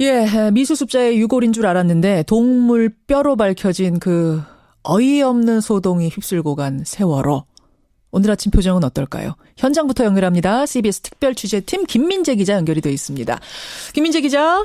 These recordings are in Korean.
예, 미수습자의 유골인 줄 알았는데 동물 뼈로 밝혀진 그 어이없는 소동이 휩쓸고 간 세월호. 오늘 아침 표정은 어떨까요? 현장부터 연결합니다. CBS 특별취재팀 김민재 기자 연결이 되어 있습니다. 김민재 기자.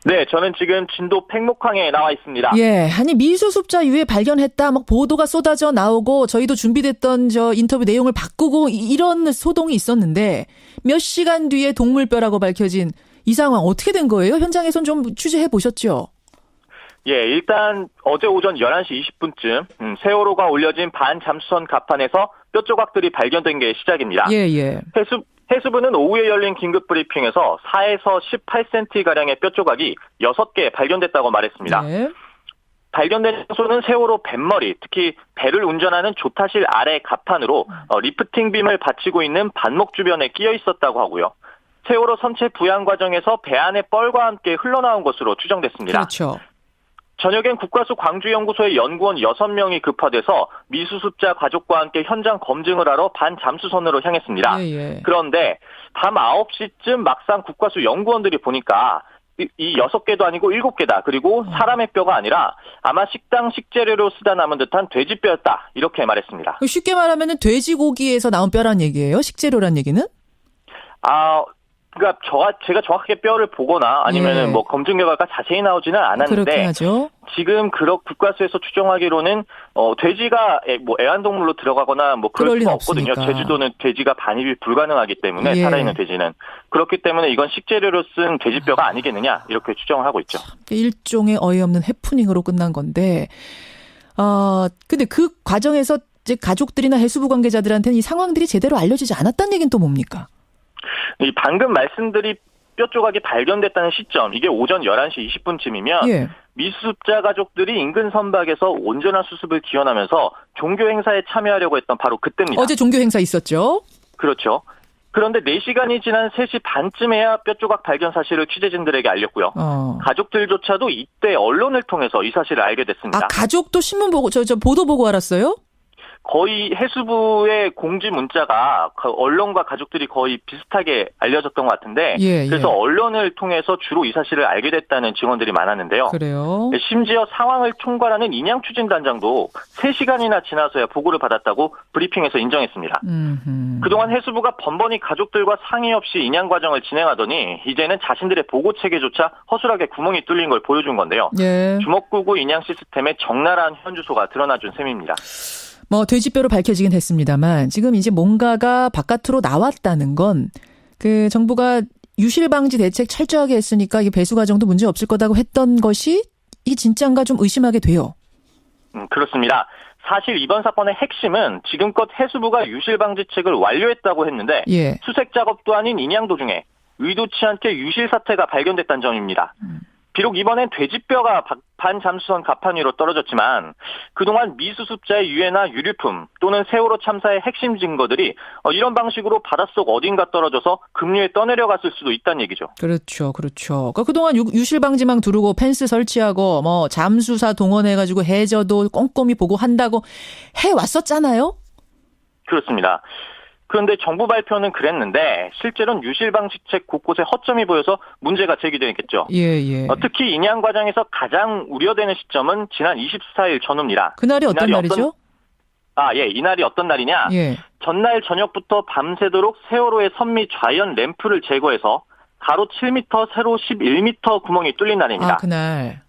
네, 저는 지금 진도 팽목항에 나와 있습니다. 예, 아니 미수습자 유해 발견했다, 막 보도가 쏟아져 나오고 저희도 준비됐던 저 인터뷰 내용을 바꾸고 이런 소동이 있었는데 몇 시간 뒤에 동물뼈라고 밝혀진 이 상황 어떻게 된 거예요? 현장에선 좀 취재해 보셨죠? 예, 일단 어제 오전 11시 20분쯤 세월호가 올려진 반잠수선 갑판에서 뼈 조각들이 발견된 게 시작입니다. 예. 해수부는 오후에 열린 긴급 브리핑에서 4에서 18cm가량의 뼈 조각이 6개 발견됐다고 말했습니다. 네. 발견된 장소는 세월호 뱃머리, 특히 배를 운전하는 조타실 아래 갑판으로 리프팅 빔을 받치고 있는 반목 주변에 끼어 있었다고 하고요. 세월호 선체 부양 과정에서 배 안의 뻘과 함께 흘러나온 것으로 추정됐습니다. 그렇죠. 저녁엔 국과수 광주연구소의 연구원 6명이 급파돼서 미수습자 가족과 함께 현장 검증을 하러 반잠수선으로 향했습니다. 예. 그런데 밤 9시쯤 막상 국과수 연구원들이 보니까 이 6개도 아니고 7개다. 그리고 사람의 뼈가 아니라 아마 식당 식재료로 쓰다 남은 듯한 돼지뼈였다. 이렇게 말했습니다. 쉽게 말하면 돼지고기에서 나온 뼈란 얘기예요? 식재료란 얘기는? 그러니까 제가 정확하게 뼈를 보거나 아니면은 뭐 검증 결과가 자세히 나오지는 않았는데 지금 국과수에서 추정하기로는 돼지가 뭐 애완동물로 들어가거나 뭐 그럴 수가 없거든요. 제주도는 돼지가 반입이 불가능하기 때문에 살아있는 돼지는 그렇기 때문에 이건 식재료로 쓴 돼지뼈가 아니겠느냐 이렇게 추정을 하고 있죠. 일종의 어이없는 해프닝으로 끝난 건데 근데 그 과정에서 이제 가족들이나 해수부 관계자들한테는 이 상황들이 제대로 알려지지 않았다는 얘기는 또 뭡니까? 이 방금 말씀드린 뼈 조각이 발견됐다는 시점, 이게 오전 11시 20분쯤이면 미수습자 가족들이 인근 선박에서 온전한 수습을 기원하면서 종교 행사에 참여하려고 했던 바로 그때입니다. 어제 종교 행사 있었죠? 그렇죠. 그런데 4시간이 지난 3시 반쯤에야 뼈 조각 발견 사실을 취재진들에게 알렸고요. 가족들조차도 이때 언론을 통해서 이 사실을 알게 됐습니다. 가족도 신문 보고 저 보도 보고 알았어요? 거의 해수부의 공지 문자가 언론과 가족들이 거의 비슷하게 알려졌던 것 같은데 그래서 언론을 통해서 주로 이 사실을 알게 됐다는 증언들이 많았는데요. 그래요? 심지어 상황을 총괄하는 인양추진단장도 3시간이나 지나서야 보고를 받았다고 브리핑에서 인정했습니다. 그동안 해수부가 번번이 가족들과 상의 없이 인양 과정을 진행하더니 이제는 자신들의 보고 체계조차 허술하게 구멍이 뚫린 걸 보여준 건데요. 주먹구구 인양 시스템의 적나라한 현주소가 드러나준 셈입니다. 돼지뼈로 밝혀지긴 했습니다만 지금 이제 뭔가가 바깥으로 나왔다는 건 그 정부가 유실방지 대책 철저하게 했으니까 이 배수 과정도 문제 없을 거다고 했던 것이 이 진짠가 좀 의심하게 돼요. 그렇습니다. 사실 이번 사건의 핵심은 지금껏 해수부가 유실방지책을 완료했다고 했는데 수색 작업도 아닌 인양 도중에 의도치 않게 유실 사태가 발견됐다는 점입니다. 비록 이번엔 돼지뼈가 반잠수선 갑판 위로 떨어졌지만 그동안 미수습자의 유해나 유류품 또는 세월호 참사의 핵심 증거들이 이런 방식으로 바닷속 어딘가 떨어져서 급류에 떠내려갔을 수도 있다는 얘기죠. 그렇죠. 그러니까 그동안 유실방지망 두르고 펜스 설치하고 잠수사 동원해가지고 해저도 꼼꼼히 보고 한다고 해왔었잖아요. 그렇습니다. 그런데 정부 발표는 그랬는데 실제로는 유실방지책 곳곳에 허점이 보여서 문제가 제기되겠죠. 특히 인양 과정에서 가장 우려되는 시점은 지난 24일 전후입니다. 그날이 어떤 날이죠? 이날이 어떤 날이냐? 전날 저녁부터 밤새도록 세월호의 선미 좌연 램프를 제거해서 가로 7m, 세로 11m 구멍이 뚫린 날입니다. 그날.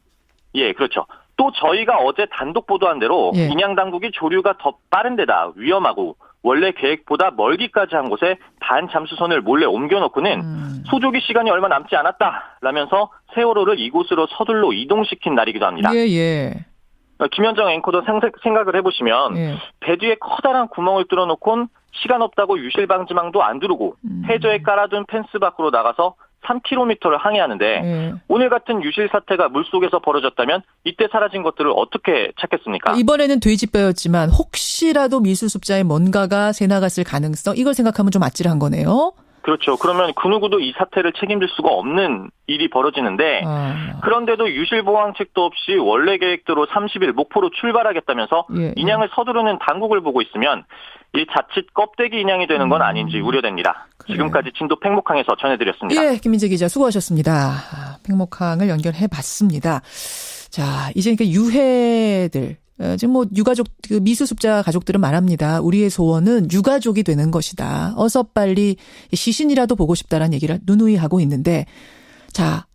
그렇죠. 또 저희가 어제 단독 보도한 대로 인양 당국이 조류가 더 빠른 데다 위험하고 원래 계획보다 멀기까지 한 곳에 반잠수선을 몰래 옮겨놓고는 소조기 시간이 얼마 남지 않았다라면서 세월호를 이곳으로 서둘러 이동시킨 날이기도 합니다. 김현정 앵커도 생각을 해보시면 배 뒤에 커다란 구멍을 뚫어놓곤 시간 없다고 유실방지망도 안 두르고 해저에 깔아둔 펜스 밖으로 나가서 3km를 항해하는데 오늘 같은 유실 사태가 물속에서 벌어졌다면 이때 사라진 것들을 어떻게 찾겠습니까? 이번에는 돼지뼈였지만 혹시라도 미수습자의 뭔가가 새나갔을 가능성 이걸 생각하면 좀 아찔한 거네요. 그렇죠. 그러면 그 누구도 이 사태를 책임질 수가 없는 일이 벌어지는데 그런데도 유실보강책도 없이 원래 계획대로 30일 목포로 출발하겠다면서 인양을 서두르는 당국을 보고 있으면 이 자칫 껍데기 인양이 되는 건 아닌지 우려됩니다. 그래. 지금까지 진도 팽목항에서 전해드렸습니다. 예, 김민재 기자 수고하셨습니다. 팽목항을 연결해봤습니다. 자, 이제 그러니까 유해들, 지금 뭐 유가족, 그 미수습자 가족들은 말합니다. 우리의 소원은 유가족이 되는 것이다. 어서 빨리 시신이라도 보고 싶다라는 얘기를 누누이 하고 있는데, 자,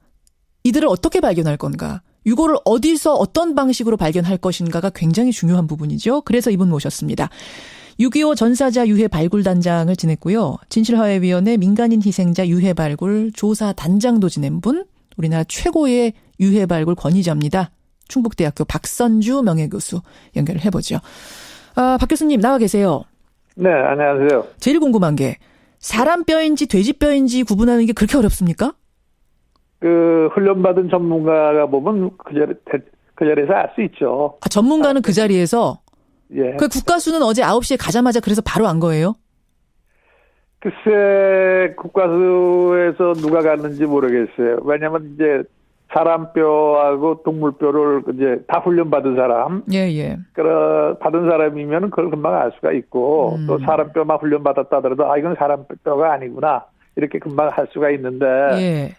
이들을 어떻게 발견할 건가? 유고를 어디서 어떤 방식으로 발견할 것인가가 굉장히 중요한 부분이죠. 그래서 이분 모셨습니다. 6.25 전사자 유해 발굴 단장을 지냈고요. 진실화해위원회 민간인 희생자 유해 발굴 조사 단장도 지낸 분, 우리나라 최고의 유해 발굴 권위자입니다. 충북대학교 박선주 명예교수 연결을 해보죠. 박 교수님 나와 계세요. 네, 안녕하세요. 제일 궁금한 게 사람 뼈인지 돼지 뼈인지 구분하는 게 그렇게 어렵습니까? 그 훈련받은 전문가가 보면 그 자리에서 알 수 있죠. 아, 전문가는 그 자리에서? 예. 그 국가수는 어제 9시에 가자마자 그래서 바로 안 거예요? 글쎄, 국가수에서 누가 갔는지 모르겠어요. 왜냐면 이제 사람 뼈하고 동물 뼈를 이제 다 훈련받은 사람. 예, 예. 받은 사람이면 그걸 금방 알 수가 있고, 또 사람 뼈만 훈련받았다 하더라도, 아, 이건 사람 뼈가 아니구나. 이렇게 금방 할 수가 있는데, 예.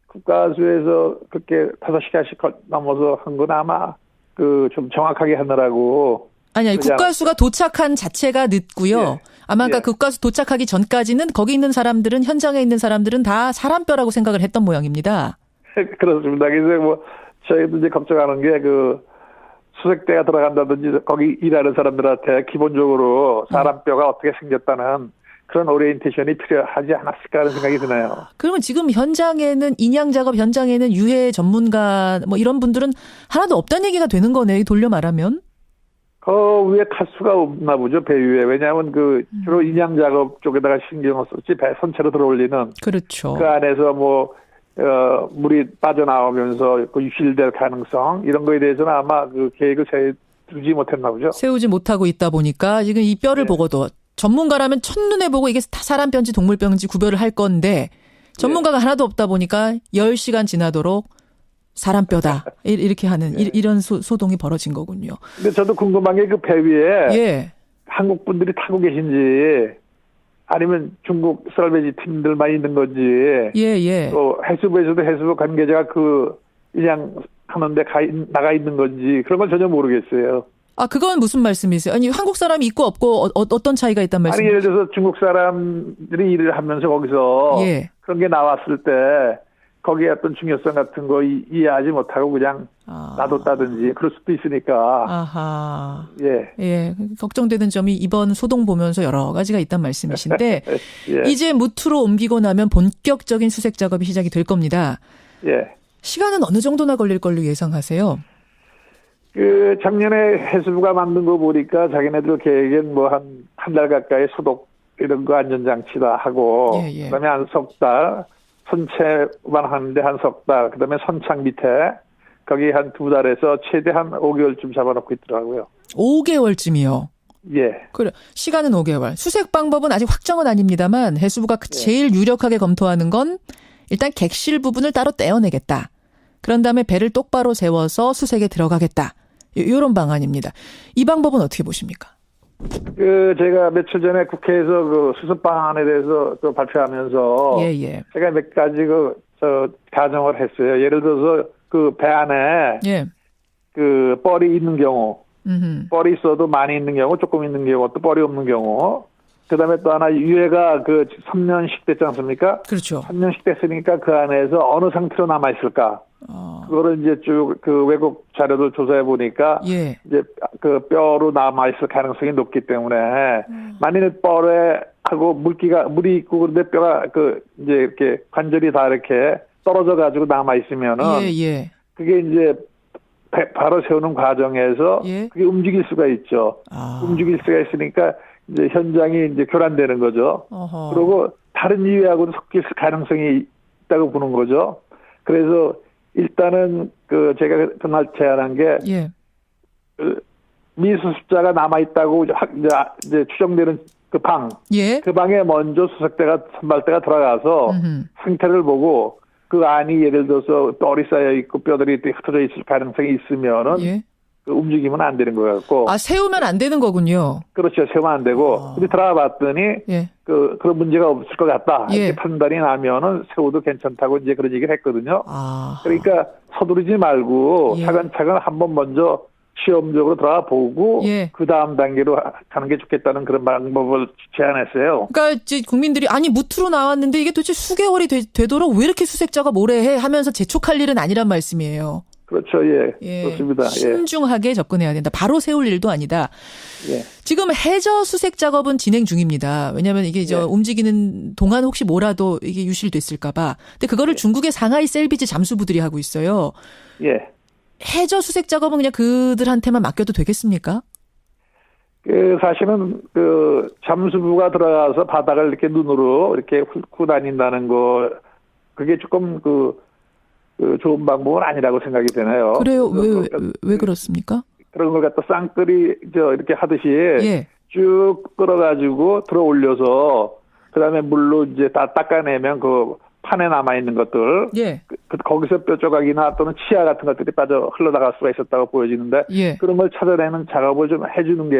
국가수에서 그렇게 5시간씩 넘어서 한 건 아마 좀 정확하게 하느라고. 아니, 국가수가 도착한 자체가 늦고요. 예. 아마 그러니까 예. 국가수 도착하기 전까지는 거기 있는 사람들은, 현장에 있는 사람들은 다 사람 뼈라고 생각을 했던 모양입니다. 그렇습니다. 그래서 저희도 이제 걱정하는 게 수색대가 들어간다든지 거기 일하는 사람들한테 기본적으로 사람 뼈가 어떻게 생겼다는 그런 오리엔테이션이 필요하지 않았을까 하는 생각이 드네요. 그러면 지금 현장에는 인양 작업 현장에는 유해 전문가 뭐 이런 분들은 하나도 없다는 얘기가 되는 거네요. 돌려 말하면. 그 위에 칼 수가 없나 보죠, 배 위에. 왜냐하면 주로 인양 작업 쪽에다가 신경을 썼지 배 선체로 들어올리는. 그렇죠. 그 안에서 물이 빠져나오면서 유실될 가능성 이런 거에 대해서는 아마 계획을 세우지 못했나 보죠. 세우지 못하고 있다 보니까 지금 이 뼈를 보고도 전문가라면 첫눈에 보고 이게 다 사람 뼈인지 동물 뼈인지 구별을 할 건데 전문가가 하나도 없다 보니까 10시간 지나도록 사람 뼈다 이렇게 하는 이런 소동이 벌어진 거군요. 근데 저도 궁금한 게 그 배 위에 한국 분들이 타고 계신지 아니면 중국 썰매지 팀들만 있는 건지 또 해수부에서도 해수부 관계자가 그냥 하는데 나가 있는 건지 그런 건 전혀 모르겠어요. 아, 그건 무슨 말씀이세요? 아니, 한국 사람이 있고 없고 어떤 차이가 있단 말씀이세요? 아니, 예를 들어서 중국 사람들이 일을 하면서 거기서 그런 게 나왔을 때 거기에 어떤 중요성 같은 거 이해하지 못하고 그냥 놔뒀다든지 그럴 수도 있으니까. 아하. 예. 걱정되는 점이 이번 소동 보면서 여러 가지가 있단 말씀이신데 예. 이제 무트로 옮기고 나면 본격적인 수색 작업이 시작이 될 겁니다. 예. 시간은 어느 정도나 걸릴 걸로 예상하세요? 작년에 해수부가 만든 거 보니까 자기네들 계획엔 한 달 가까이 소독 이런 거 안전장치다 하고 그다음에 한 석 달 선체만 하는데 한 석 달, 그다음에 선창 밑에 거기 한 2달에서 최대한 5개월쯤 잡아놓고 있더라고요. 5개월쯤이요? 예. 그래. 시간은 5개월. 수색 방법은 아직 확정은 아닙니다만 해수부가 제일 유력하게 검토하는 건 일단 객실 부분을 따로 떼어내겠다. 그런 다음에 배를 똑바로 세워서 수색에 들어가겠다. 이런 방안입니다. 이 방법은 어떻게 보십니까? 제가 며칠 전에 국회에서 수습 방안에 대해서 발표하면서 제가 몇 가지 가정을 했어요. 예를 들어서 배 안에 뻘이 있는 경우, 뻘이 있어도 많이 있는 경우, 조금 있는 경우, 또 뻘이 없는 경우. 그다음에 또 하나 유해가 3년씩 됐지 않습니까? 그렇죠. 3년씩 됐으니까 그 안에서 어느 상태로 남아 있을까? 그거를 이제 쭉 외국 자료들 조사해 보니까 이제 뼈로 남아 있을 가능성이 높기 때문에 만일 뻘에 하고 물이 있고 그런데 뼈가 이제 이렇게 관절이 다 이렇게 떨어져 가지고 남아 있으면은 그게 이제 바로 세우는 과정에서 그게 움직일 수가 있죠. 움직일 수가 있으니까 이제 현장이 이제 교란되는 거죠. 그리고 다른 유해하고도 섞일 가능성이 있다고 보는 거죠. 그래서 일단은 제가 그날 제안한 게 미수습자가 남아 있다고 이제 추정되는 그 방에 먼저 수색대가 선발대가 들어가서 상태를 보고 그 안이 예를 들어서 뻘이 쌓여 있고 뼈들이 흩어져 있을 가능성이 있으면은 움직이면 안 되는 것 같고. 아, 세우면 안 되는 거군요. 그렇죠. 세우면 안 되고. 근데 들어가 봤더니, 예. 그런 문제가 없을 것 같다. 예. 이렇게 판단이 나면은 세워도 괜찮다고 이제 그런 얘기를 했거든요. 아. 그러니까 서두르지 말고 예. 차근차근 한번 먼저 시험적으로 들어가 보고, 예. 그 다음 단계로 가는 게 좋겠다는 그런 방법을 제안했어요. 그러니까 이제 국민들이 아니 무트로 나왔는데 이게 도대체 수개월이 되도록 왜 이렇게 수색자가 모래해 하면서 재촉할 일은 아니란 말씀이에요. 그렇죠. 예. 예. 그렇습니다. 신중하게 접근해야 된다. 바로 세울 일도 아니다. 예. 지금 해저 수색 작업은 진행 중입니다. 왜냐하면 이게 이제 움직이는 동안 혹시 뭐라도 이게 유실됐을까봐. 근데 그거를 중국의 상하이 셀비지 잠수부들이 하고 있어요. 예. 해저 수색 작업은 그냥 그들한테만 맡겨도 되겠습니까? 사실은 잠수부가 들어가서 바닥을 이렇게 눈으로 이렇게 훑고 다닌다는 거, 그게 조금 좋은 방법은 아니라고 생각이 되네요. 그래요? 왜 그렇습니까? 그런 걸 갖다 쌍끌이 이렇게 하듯이 예. 쭉 끌어가지고 들어 올려서 그다음에 물로 이제 다 닦아내면 그 판에 남아 있는 것들, 예. 거기서 뼈 조각이나 또는 치아 같은 것들이 빠져 흘러나갈 수가 있었다고 보여지는데, 예. 그런 걸 찾아내는 작업을 좀 해주는 게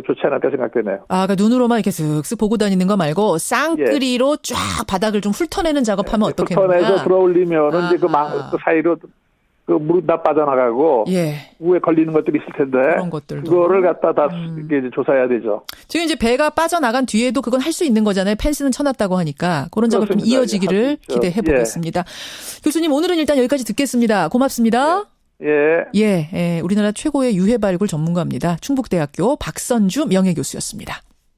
좋지 않을까 생각되네요. 아, 그러니까 눈으로만 이렇게 슥슥 보고 다니는 거 말고 쌍끌이로 쫙 바닥을 좀 훑어내는 작업하면 어떻겠느냐? 훑어내서 들어 올리면은 이제 그 사이로 물은 다 빠져나가고, 예. 위에 걸리는 것들이 있을 텐데, 그런 것들도. 그거를 갖다 다 이제 조사해야 되죠. 지금 이제 배가 빠져나간 뒤에도 그건 할 수 있는 거잖아요. 펜스는 쳐놨다고 하니까. 그런 작업 좀 이어지기를 기대해 보겠습니다. 예. 교수님, 오늘은 일단 여기까지 듣겠습니다. 고맙습니다. 예. 예, 우리나라 최고의 유해 발굴 전문가입니다. 충북대학교 박선주 명예교수였습니다.